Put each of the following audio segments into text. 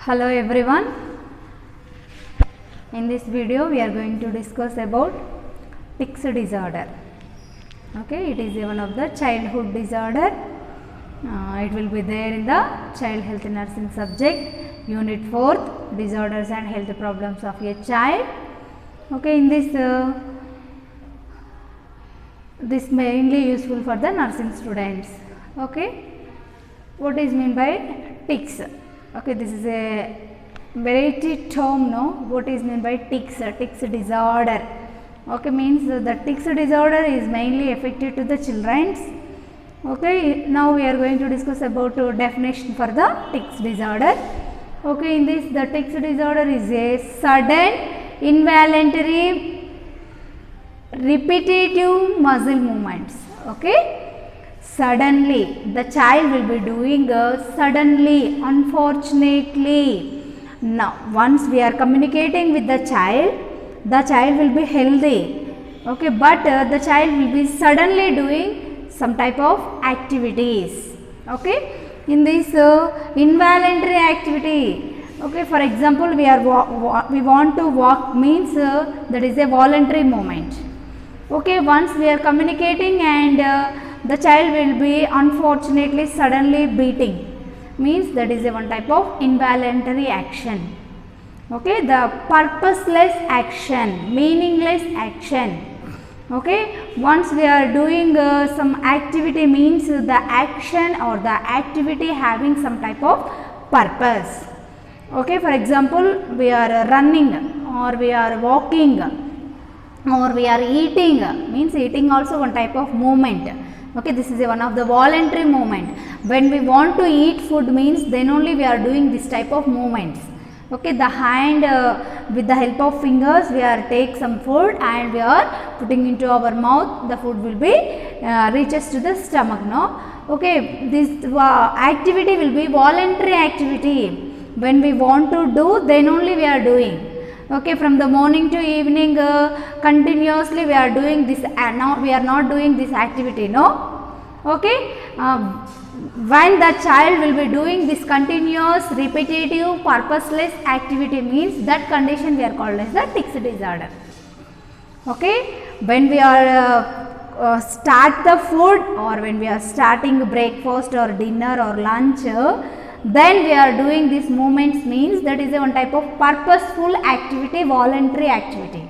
Hello everyone, in this video we are going to discuss about tics disorder. Okay, it is one of the childhood disorder. It will be there in the child health nursing subject, unit 4th, disorders and health problems of a child. Okay, in this mainly useful for the nursing students. Okay, what is mean by tics? Okay, this is a variety term, no? What is meant by tics? Tics disorder. Okay, means the tics disorder is mainly affected to the children's. Okay, now we are going to discuss about definition for the tics disorder. Okay, in this the tics disorder is a sudden, involuntary, repetitive muscle movements. Okay. Suddenly, the child will be doing suddenly, unfortunately. Now, once we are communicating with the child will be healthy. Okay, but the child will be suddenly doing some type of activities. Okay, in this involuntary activity. Okay, for example, we want to walk means that is a voluntary movement. Okay, once we are communicating and the child will be unfortunately suddenly beating, means that is a one type of involuntary action. Okay, the purposeless action, meaningless action. Okay, once we are doing some activity means the action or the activity having some type of purpose. Okay, for example, we are running or we are walking or we are eating, means eating also one type of movement. Okay, this is one of the voluntary movement. When we want to eat food means then only we are doing this type of movements. Okay, the hand with the help of fingers we are take some food and we are putting into our mouth. The food will be reaches to the stomach. No, okay, this activity will be voluntary activity. When we want to do, then only we are doing. Okay, from the morning to evening continuously we are doing this, now we are not doing this activity, no. Okay, when the child will be doing this continuous repetitive purposeless activity means that condition we are called as the tics disorder. Okay, when we are start the food or when we are starting breakfast or dinner or lunch, then we are doing these movements means that is a one type of purposeful activity, voluntary activity.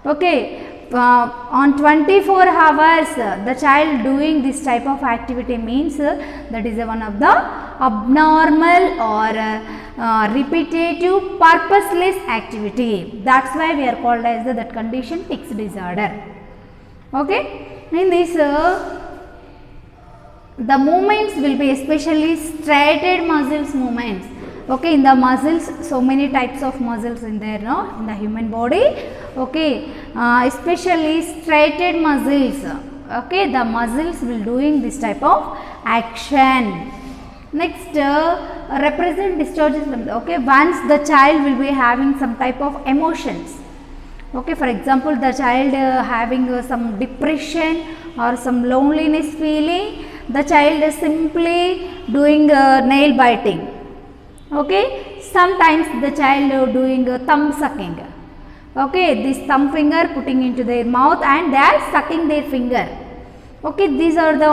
Okay, on 24 hours the child doing this type of activity means that is a one of the abnormal or repetitive purposeless activity. That's why we are called as that condition tics disorder. Okay, in this the movements will be especially striated muscles movements. Okay, in the muscles, so many types of muscles in there, no, in the human body. Okay, especially striated muscles. Okay, the muscles will doing this type of action. Next, represent discharges from the, okay, once the child will be having some type of emotions. Okay, for example, the child having some depression or some loneliness feeling, the child is simply doing nail biting. Okay, sometimes the child doing thumb sucking. Okay, this thumb finger putting into their mouth and they are sucking their finger. Okay, these are the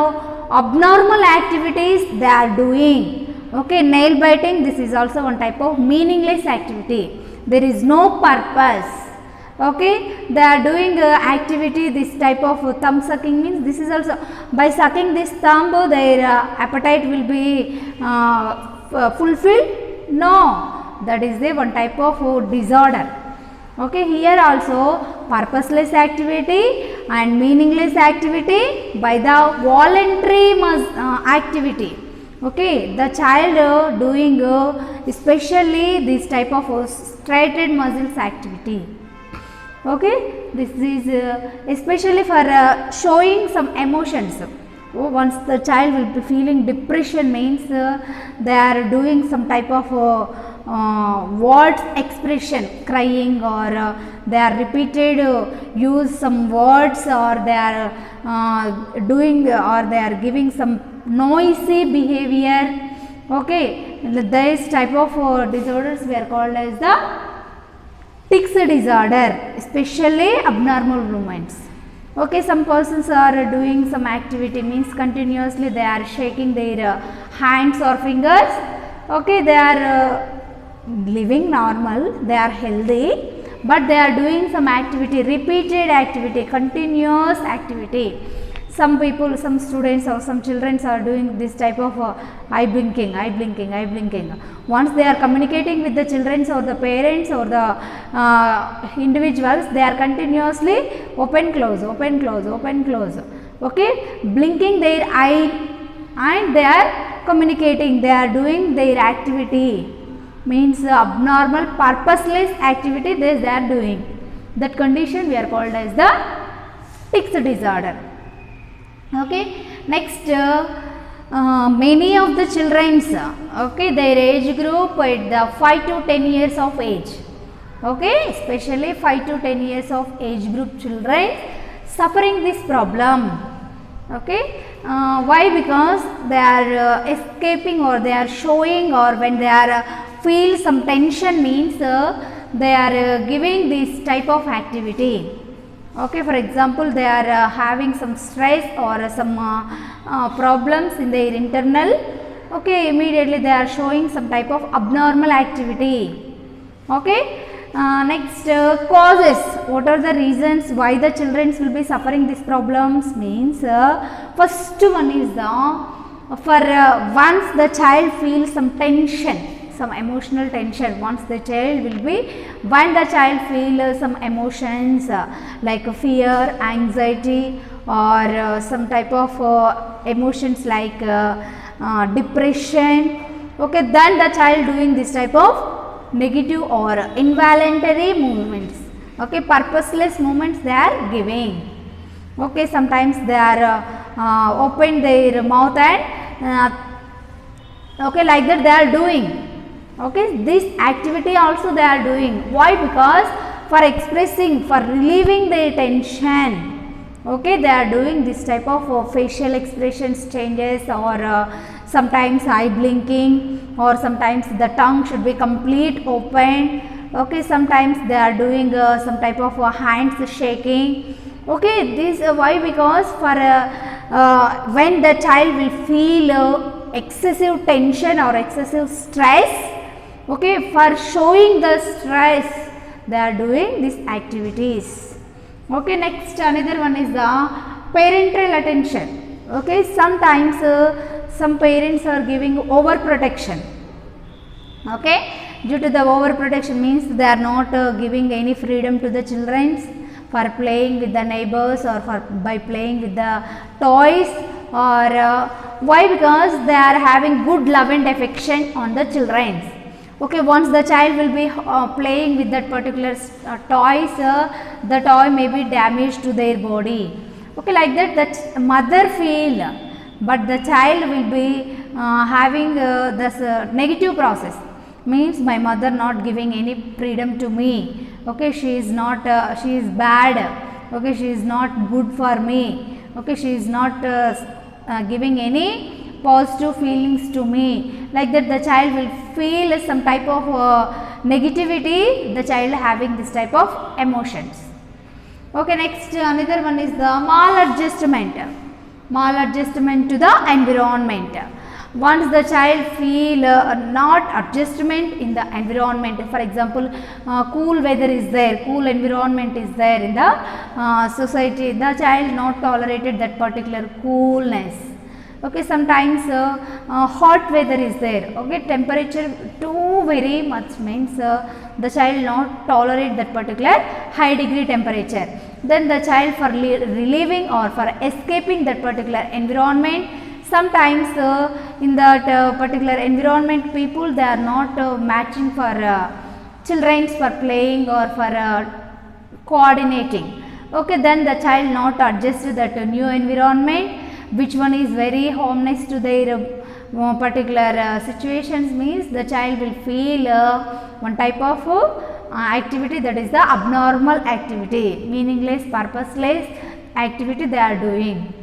abnormal activities they are doing. Okay, nail biting, this is also one type of meaningless activity. There is no purpose. Okay, they are doing activity, this type of thumb sucking means this is also by sucking this thumb their appetite will be fulfilled. No, that is the one type of disorder. Okay, here also purposeless activity and meaningless activity by the voluntary activity. Okay, the child doing especially this type of striated muscles activity. Okay, this is especially for showing some emotions. Once the child will be feeling depression means they are doing some type of words expression, crying or they are repeated use some words or they are doing or they are giving some noisy behavior. Okay, this type of disorders we are called as the tics disorder, especially abnormal movements. Okay, some persons are doing some activity, means continuously they are shaking their hands or fingers. Okay, they are living normal, they are healthy, but they are doing some activity, repeated activity, continuous activity. Some people, some students or some children are doing this type of eye blinking, eye blinking, eye blinking. Once they are communicating with the children or the parents or the individuals, they are continuously open close, open close, open close. Okay, blinking their eye, and they are communicating, they are doing their activity, means abnormal purposeless activity they are doing. That condition we are called as the tics disorder. Okay, next many of the children's, okay, their age group at the 5 to 10 years of age, okay, especially 5 to 10 years of age group children suffering this problem. Okay, why? Because they are escaping, or they are showing, or when they are feel some tension, means they are giving this type of activity. Okay, for example, they are having some stress or some problems in their internal. Okay, immediately they are showing some type of abnormal activity. Okay, next causes. What are the reasons why the children will be suffering these problems? Means first one is the for once the child feels some tension, some emotional tension. Once the child will be, when the child feels some emotions like fear, anxiety, or some type of emotions like depression. Okay, then the child doing this type of negative or involuntary movements. Okay, purposeless movements they are giving. Okay, sometimes they are open their mouth and okay, like that they are doing. Okay, this activity also they are doing. Why? Because for expressing, for relieving their tension. Okay, they are doing this type of facial expressions changes, or sometimes eye blinking, or sometimes the tongue should be complete open. Okay, sometimes they are doing some type of hands shaking. Okay, this why? Because for when the child will feel excessive tension or excessive stress. Okay, for showing the stress they are doing these activities. Okay, next another one is the parental attention. Okay, sometimes some parents are giving overprotection. Okay, due to the overprotection, means they are not giving any freedom to the children for playing with the neighbors, or for by playing with the toys, or why? Because they are having good love and affection on the children. Okay, once the child will be playing with that particular toys, the toy may be damaged to their body. Okay, like that, that mother feel, but the child will be having this negative process, means my mother not giving any freedom to me. Okay, she is not, she is bad. Okay, she is not good for me. Okay, she is not giving any positive feelings to me. Like that, the child will feel some type of negativity, the child having this type of emotions. Okay, next another one is the maladjustment. Maladjustment to the environment. Once the child feel not adjustment in the environment, for example, cool weather is there, cool environment is there in the society, the child not tolerated that particular coolness. Okay, sometimes hot weather is there. Okay, temperature too very much, means the child not tolerate that particular high degree temperature. Then the child, for relieving or for escaping that particular environment, sometimes in that particular environment, people they are not matching for children for playing or for coordinating. Okay, then the child not adjust to that new environment, which one is very homeless to their particular situations, means the child will feel one type of activity, that is the abnormal activity, meaningless, purposeless activity they are doing.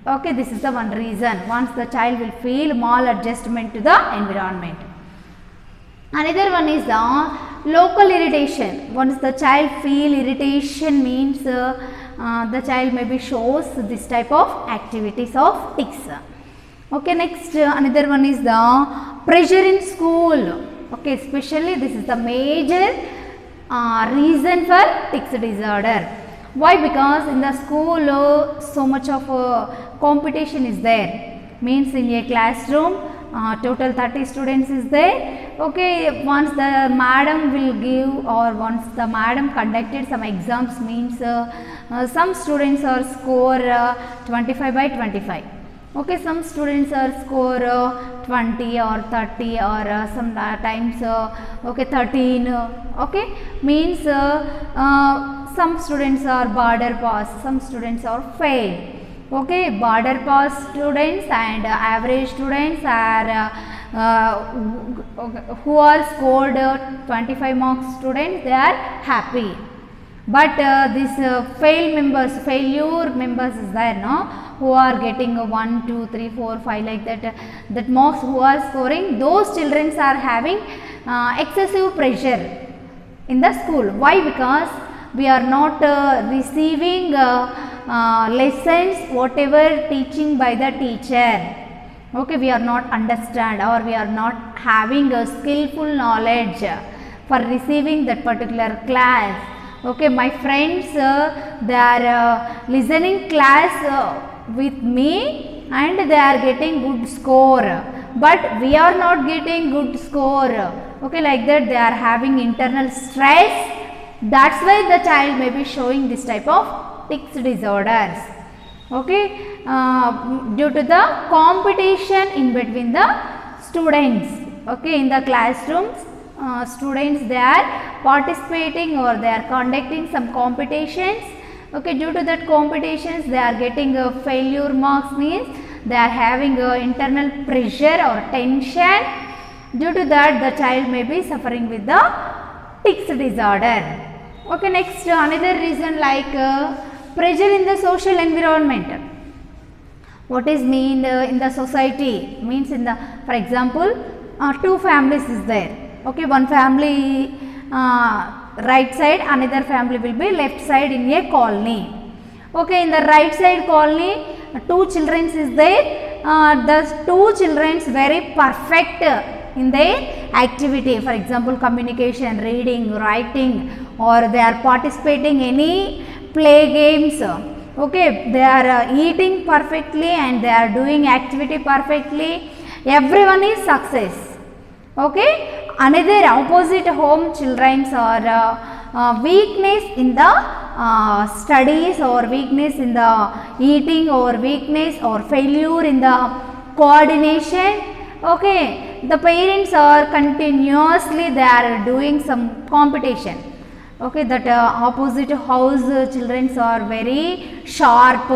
Okay, this is the one reason. Once the child will feel maladjustment to the environment. Another one is the local irritation. Once the child feel irritation means the child maybe shows this type of activities of tics. Okay, next another one is the pressure in school. Okay, especially this is the major reason for tics disorder. Why? Because in the school so much of competition is there. Means in a classroom total 30 students is there. Okay, once the madam will give or once the madam conducted some exams means some students are score 25 by 25. Okay, some students are score 20 or 30 or some times okay 13. Okay, means some students are border pass, some students are fail. Okay, border pass students and average students are who are scored 25 marks students, they are happy. But this failure members is there, no, who are getting 1, 2, 3, 4, 5 like that, that marks who are scoring, those children are having excessive pressure in the school. Why? Because we are not receiving lessons whatever teaching by the teacher. Okay, we are not understand or we are not having a skillful knowledge for receiving that particular class. Okay, my friends they are listening class with me and they are getting good score, but we are not getting good score. Okay, like that they are having internal stress. That's why the child may be showing this type of tics disorders. Okay, due to the competition in between the students. Okay, in the classrooms students they are participating or they are conducting some competitions. Okay, due to that competitions they are getting failure marks, means they are having internal pressure or tension. Due to that the child may be suffering with the tics disorder. Okay, next another reason like pressure in the social environment. What is mean in the society? Means in the, for example, two families is there. Okay, one family right side, another family will be left side in a colony. Okay, in the right side colony, two children is there. The two children very perfect in their activity. For example, communication, reading, writing, or they are participating any play games. Okay, they are eating perfectly and they are doing activity perfectly. Everyone is success. Okay, another opposite home children are weakness in the studies or weakness in the eating or weakness or failure in the coordination. Okay, the parents are continuously they are doing some competition. Okay, that opposite house children are very sharp,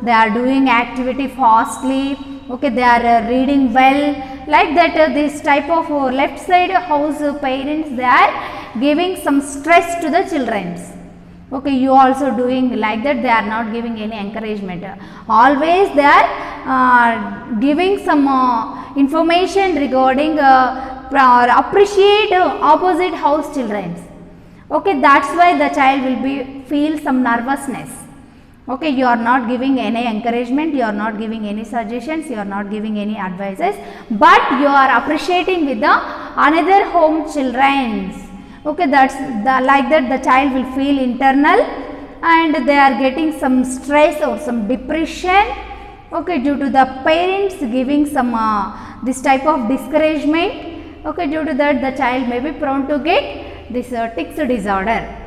they are doing activity fastly. Okay, they are reading well, like that this type of left side house parents they are giving some stress to the children. Okay, you also doing like that, they are not giving any encouragement. Always they are giving some information regarding appreciate opposite house children. Okay, that's why the child will be feel some nervousness. Okay, you are not giving any encouragement, you are not giving any suggestions, you are not giving any advices, but you are appreciating with the another home children. Okay, that's the, like that the child will feel internal and they are getting some stress or some depression. Okay, due to the parents giving some this type of discouragement. Okay, due to that the child may be prone to get this tics disorder.